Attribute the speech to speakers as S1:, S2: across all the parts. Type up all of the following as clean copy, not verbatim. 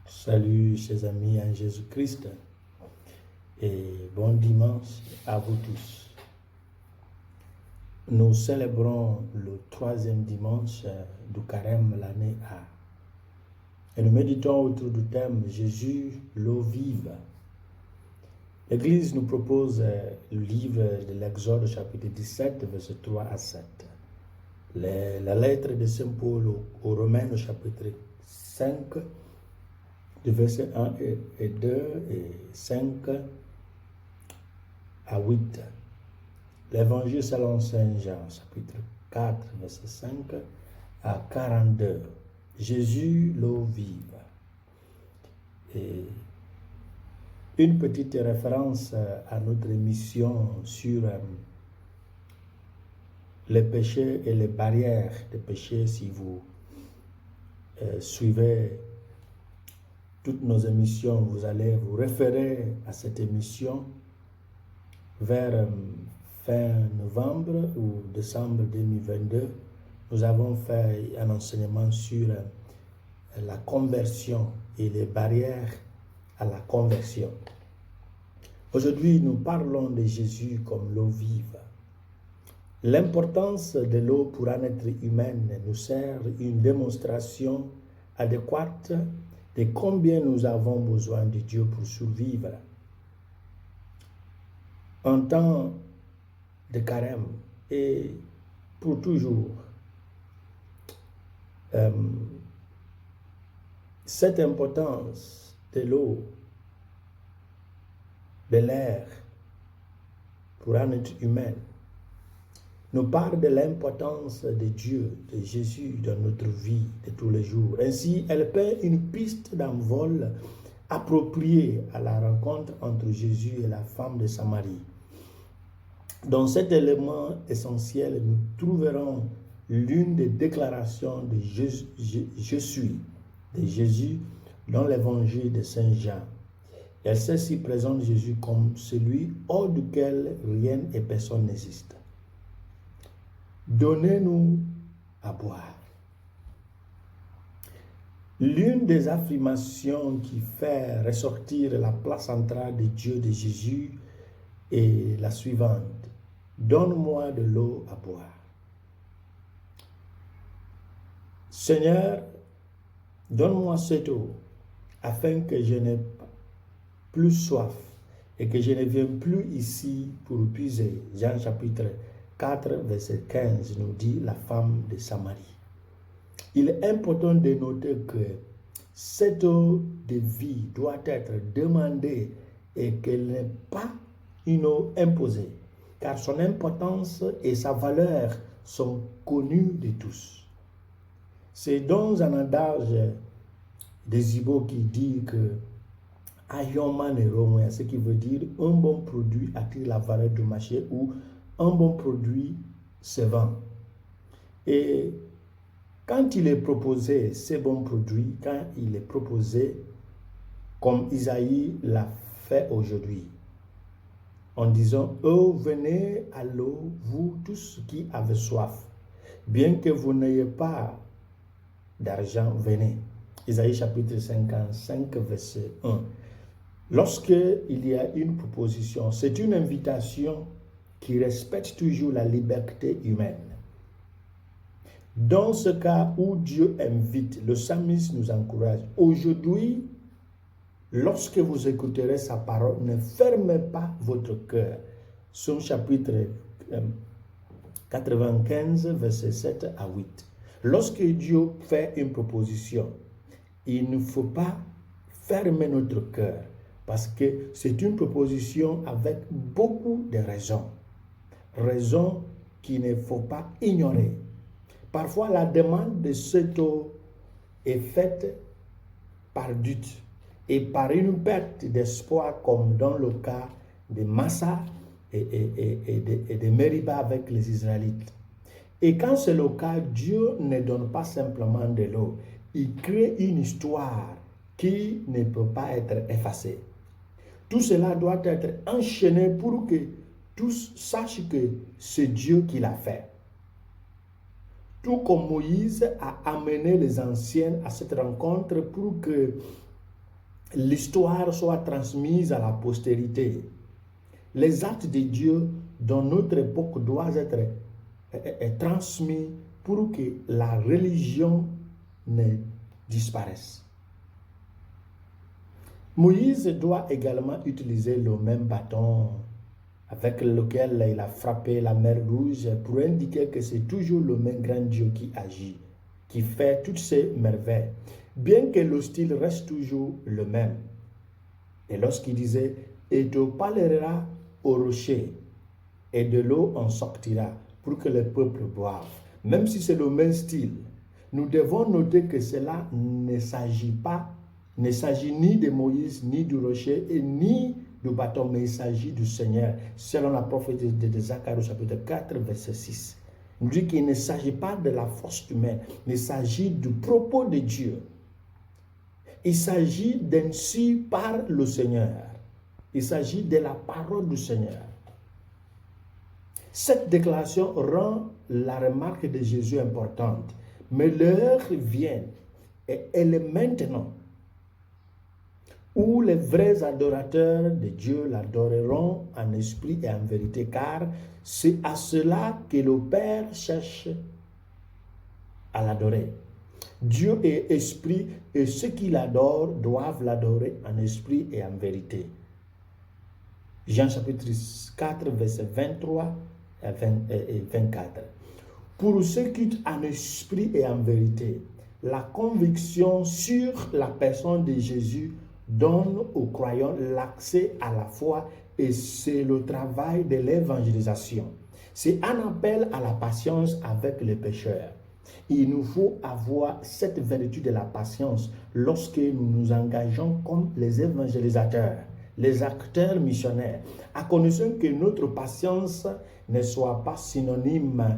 S1: Salut chers amis en Jésus-Christ et bon dimanche à vous tous. Nous célébrons le troisième dimanche du carême l'année A. Et nous méditons autour du thème Jésus, l'eau vive. L'Église nous propose le livre de l'Exode chapitre 17, versets 3 à 7. La lettre de Saint Paul aux Romains chapitre 5, de versets 1 et 2 et 5 à 8. L'évangile selon Saint Jean, chapitre 4, verset 5 à 42. Jésus, l'eau vive. Et une petite référence à notre émission sur les péchés et les barrières des péchés, si vous suivez toutes nos émissions, vous allez vous référer à cette émission vers fin novembre ou décembre 2022. Nous avons fait un enseignement sur la conversion et les barrières à la conversion. Aujourd'hui, nous parlons de Jésus comme l'eau vive. L'importance de l'eau pour un être humain nous sert une démonstration adéquate de combien nous avons besoin de Dieu pour survivre. En temps de carême et pour toujours, cette importance de l'eau, de l'air pour un être humain nous parle de l'importance de Dieu, de Jésus dans notre vie de tous les jours. Ainsi, elle paie une piste d'envol appropriée à la rencontre entre Jésus et la femme de Samarie. Dans cet élément essentiel, nous trouverons l'une des déclarations de Je suis de Jésus dans l'évangile de Saint Jean. Et celle-ci présente Jésus comme celui hors duquel rien et personne n'existe. Donnez-nous à boire. L'une des affirmations qui fait ressortir la place centrale de Dieu de Jésus est la suivante. Donne-moi de l'eau à boire. Seigneur, donne-moi cette eau afin que je n'ai plus soif et que je ne vienne plus ici pour puiser. Jean chapitre 4, verset 15 nous dit la femme de Samarie. Il est important de noter que cette eau de vie doit être demandée et qu'elle n'est pas une eau imposée, car son importance et sa valeur sont connues de tous. C'est dans un adage des Ibo qui dit que ce qui veut dire un bon produit attire la valeur du marché ou un bon produit se vend. Et quand il est proposé, ces bons produits, quand il est proposé, comme Isaïe l'a fait aujourd'hui, en disant, oh, venez à l'eau, vous tous qui avez soif, bien que vous n'ayez pas d'argent, venez. Isaïe chapitre 55, verset 1. Lorsqu'il y a une proposition, c'est une invitation qui respecte toujours la liberté humaine. Dans ce cas où Dieu invite, le psalmiste nous encourage. Aujourd'hui, lorsque vous écouterez sa parole, ne fermez pas votre cœur. Psaume chapitre 95, verset 7 à 8. Lorsque Dieu fait une proposition, il ne faut pas fermer notre cœur parce que c'est une proposition avec beaucoup de raisons. Raison qu'il ne faut pas ignorer. Parfois, la demande de cette eau est faite par doute et par une perte d'espoir, comme dans le cas de Massa et de Meriba avec les Israélites. Et quand c'est le cas, Dieu ne donne pas simplement de l'eau. Il crée une histoire qui ne peut pas être effacée. Tout cela doit être enchaîné pour que tous sachent que c'est Dieu qui l'a fait. Tout comme Moïse a amené les anciens à cette rencontre pour que l'histoire soit transmise à la postérité. Les actes de Dieu dans notre époque doivent être transmis pour que la religion ne disparaisse. Moïse doit également utiliser le même bâton avec lequel il a frappé la mer Rouge pour indiquer que c'est toujours le même grand Dieu qui agit, qui fait toutes ces merveilles, bien que le style reste toujours le même. Et lorsqu'il disait « Et tu parleras au rocher, et de l'eau en sortira, pour que le peuple boive », même si c'est le même style, nous devons noter que cela ne s'agit ni de Moïse, ni du rocher, et ni du bâton, mais il s'agit du Seigneur, selon la prophétie de Zacharie, chapitre 4, verset 6. Il dit qu'il ne s'agit pas de la force humaine, mais il s'agit du propos de Dieu. Il s'agit d'ainsi par le Seigneur. Il s'agit de la parole du Seigneur. Cette déclaration rend la remarque de Jésus importante, mais l'heure vient, et elle est maintenant, où les vrais adorateurs de Dieu l'adoreront en esprit et en vérité, car c'est à cela que le Père cherche à l'adorer. Dieu est esprit et ceux qui l'adorent doivent l'adorer en esprit et en vérité. Jean chapitre 4, verset 23 et 24. Pour ceux qui en esprit et en vérité, la conviction sur la personne de Jésus donne aux croyants l'accès à la foi et c'est le travail de l'évangélisation. C'est un appel à la patience avec les pécheurs. Il nous faut avoir cette vertu de la patience lorsque nous nous engageons comme les évangélisateurs, les acteurs missionnaires, à condition que notre patience ne soit pas synonyme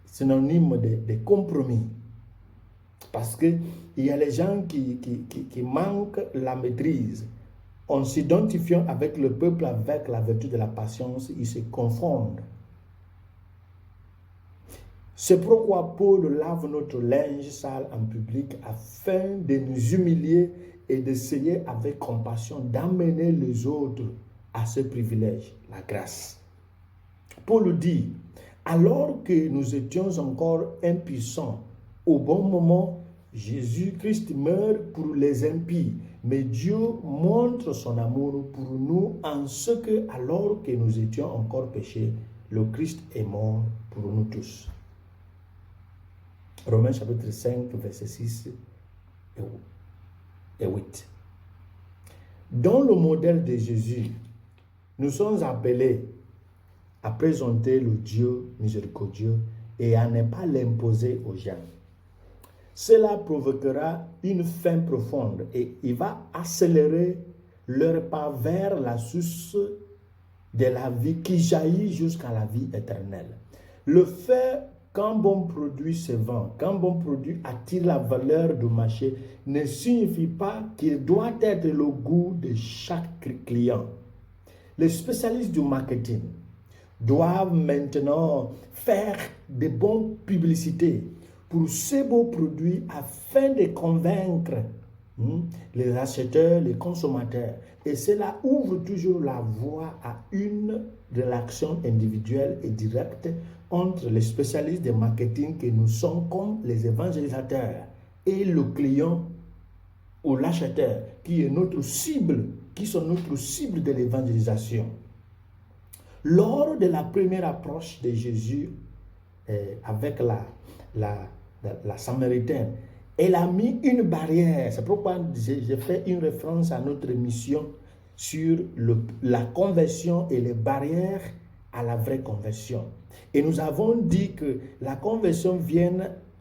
S1: de compromis. Parce qu'il y a les gens qui manquent la maîtrise. En s'identifiant avec le peuple, avec la vertu de la patience, ils se confondent. C'est pourquoi Paul lave notre linge sale en public afin de nous humilier et d'essayer avec compassion d'amener les autres à ce privilège, la grâce. Paul dit, alors que nous étions encore impuissants, au bon moment, Jésus-Christ meurt pour les impies, mais Dieu montre son amour pour nous en ce que, alors que nous étions encore péchés, le Christ est mort pour nous tous. Romains chapitre 5, verset 6 et 8. Dans le modèle de Jésus, nous sommes appelés à présenter le Dieu miséricordieux et à ne pas l'imposer aux gens. Cela provoquera une faim profonde et il va accélérer leur pas vers la source de la vie qui jaillit jusqu'à la vie éternelle. Le fait qu'un bon produit se vend, qu'un bon produit attire la valeur du marché, ne signifie pas qu'il doit être le goût de chaque client. Les spécialistes du marketing doivent maintenant faire de bonnes publicités pour ces beaux produits afin de convaincre les acheteurs, les consommateurs. Et cela ouvre toujours la voie à une relation individuelle et directe entre les spécialistes de marketing que nous sommes comme les évangélisateurs et le client ou l'acheteur qui est notre cible, qui sont notre cible de l'évangélisation. Lors de la première approche de Jésus avec la Samaritaine, elle a mis une barrière. C'est pourquoi j'ai fait une référence à notre mission sur la conversion et les barrières à la vraie conversion. Et nous avons dit que la conversion vient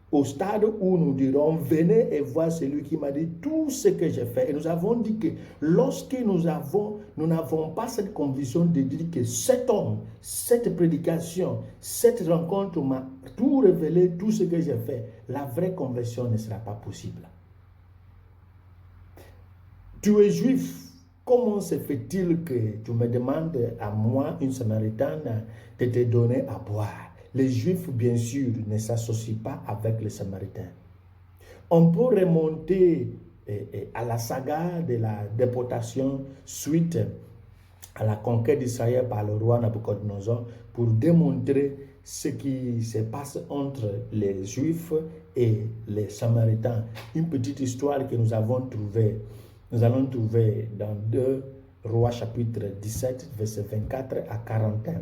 S1: au stade où nous dirons, venez et voir celui qui m'a dit tout ce que j'ai fait. Et nous avons dit que lorsque nous n'avons pas cette conviction de dire que cet homme, cette prédication, cette rencontre m'a tout révélé, tout ce que j'ai fait, la vraie conversion ne sera pas possible. Tu es juif. Comment se fait-il que tu me demandes à moi, une Samaritaine, de te donner à boire? Les Juifs, bien sûr, ne s'associent pas avec les Samaritains. On peut remonter à la saga de la déportation suite à la conquête d'Israël par le roi Nabucodonosor pour démontrer ce qui se passe entre les Juifs et les Samaritains. Une petite histoire que nous allons trouver dans 2 Rois chapitre 17, verset 24 à 41.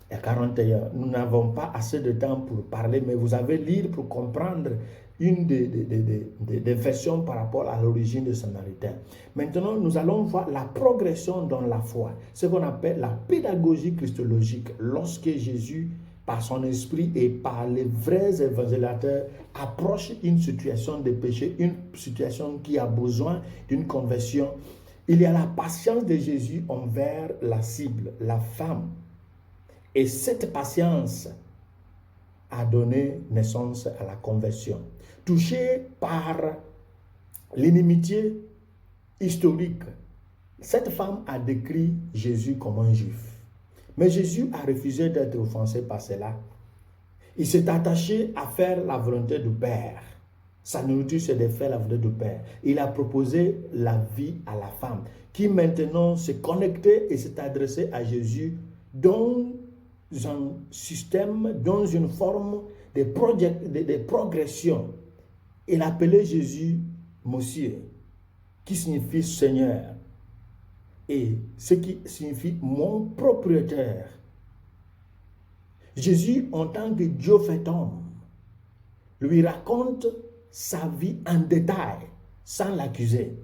S1: Et 41. Nous n'avons pas assez de temps pour parler, mais vous avez lire pour comprendre une des versions par rapport à l'origine des Samaritains. Maintenant, nous allons voir la progression dans la foi, ce qu'on appelle la pédagogie christologique, lorsque Jésus, par son esprit et par les vrais évangélisateurs, approche une situation de péché, une situation qui a besoin d'une conversion. Il y a la patience de Jésus envers la cible, la femme. Et cette patience a donné naissance à la conversion. Touchée par l'inimitié historique, cette femme a décrit Jésus comme un juif. Mais Jésus a refusé d'être offensé par cela. Il s'est attaché à faire la volonté du Père. Sa nourriture, c'est de faire la volonté du Père. Il a proposé la vie à la femme, qui maintenant s'est connectée et s'est adressée à Jésus dans un système, dans une forme de progression. Il appelait Jésus Monsieur, qui signifie Seigneur, et ce qui signifie mon propriétaire. Jésus, en tant que Dieu fait homme, lui raconte sa vie en détail, sans l'accuser.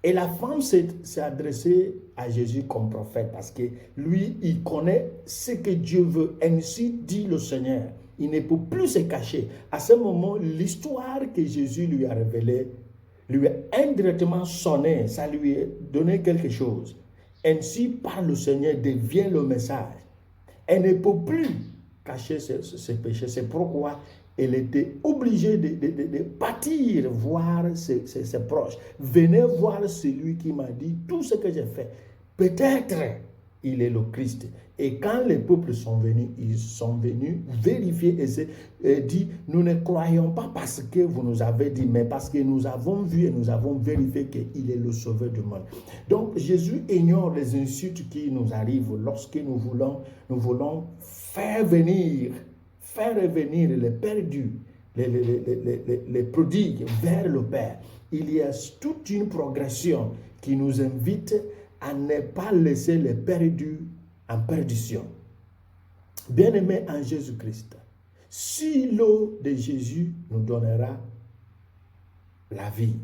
S1: Et la femme s'est adressée à Jésus comme prophète parce que lui, il connaît ce que Dieu veut. Ainsi dit le Seigneur. Il ne peut plus se cacher. À ce moment, l'histoire que Jésus lui a révélée, lui a indirectement sonné, ça lui a donné quelque chose. Ainsi, par le Seigneur, devient le message. Elle ne peut plus cacher ses péchés. C'est pourquoi elle était obligée de partir voir ses proches. Venez voir celui qui m'a dit tout ce que j'ai fait. Peut-être il est le Christ. Et quand les peuples sont venus, ils sont venus vérifier et dit, nous ne croyons pas parce que vous nous avez dit, mais parce que nous avons vu et nous avons vérifié qu'il est le sauveur du monde. Donc Jésus ignore les insultes qui nous arrivent lorsque nous voulons faire revenir les perdus, les prodigues vers le Père. Il y a toute une progression qui nous invite à ne pas laisser les perdus en perdition. Bien-aimés en Jésus-Christ, si l'eau de Jésus nous donnera la vie,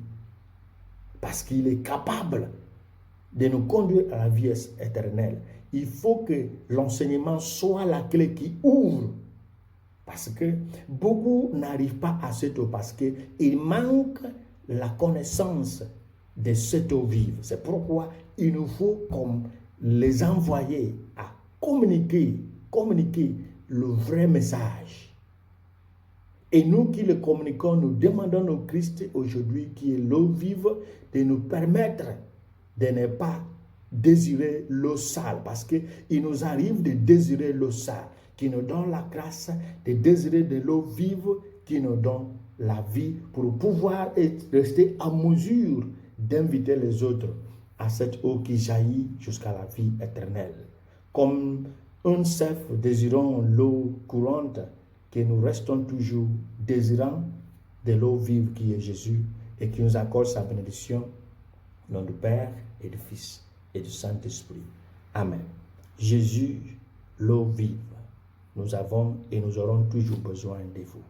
S1: parce qu'il est capable de nous conduire à la vie éternelle, il faut que l'enseignement soit la clé qui ouvre. Parce que beaucoup n'arrivent pas à cette eau parce qu'il manque la connaissance de cette eau vive. C'est pourquoi il nous faut comme les envoyer à communiquer le vrai message. Et nous qui le communiquons, nous demandons au Christ aujourd'hui, qui est l'eau vive, de nous permettre de ne pas désirer l'eau sale, parce qu'il nous arrive de désirer l'eau sale, qui nous donne la grâce de désirer de l'eau vive, qui nous donne la vie pour pouvoir rester en mesure d'inviter les autres à cette eau qui jaillit jusqu'à la vie éternelle. Comme un cerf désirant l'eau courante, que nous restons toujours désirant de l'eau vive qui est Jésus et qui nous accorde sa bénédiction au nom du Père et du Fils et du Saint-Esprit. Amen. Jésus, l'eau vive, nous avons et nous aurons toujours besoin de vous.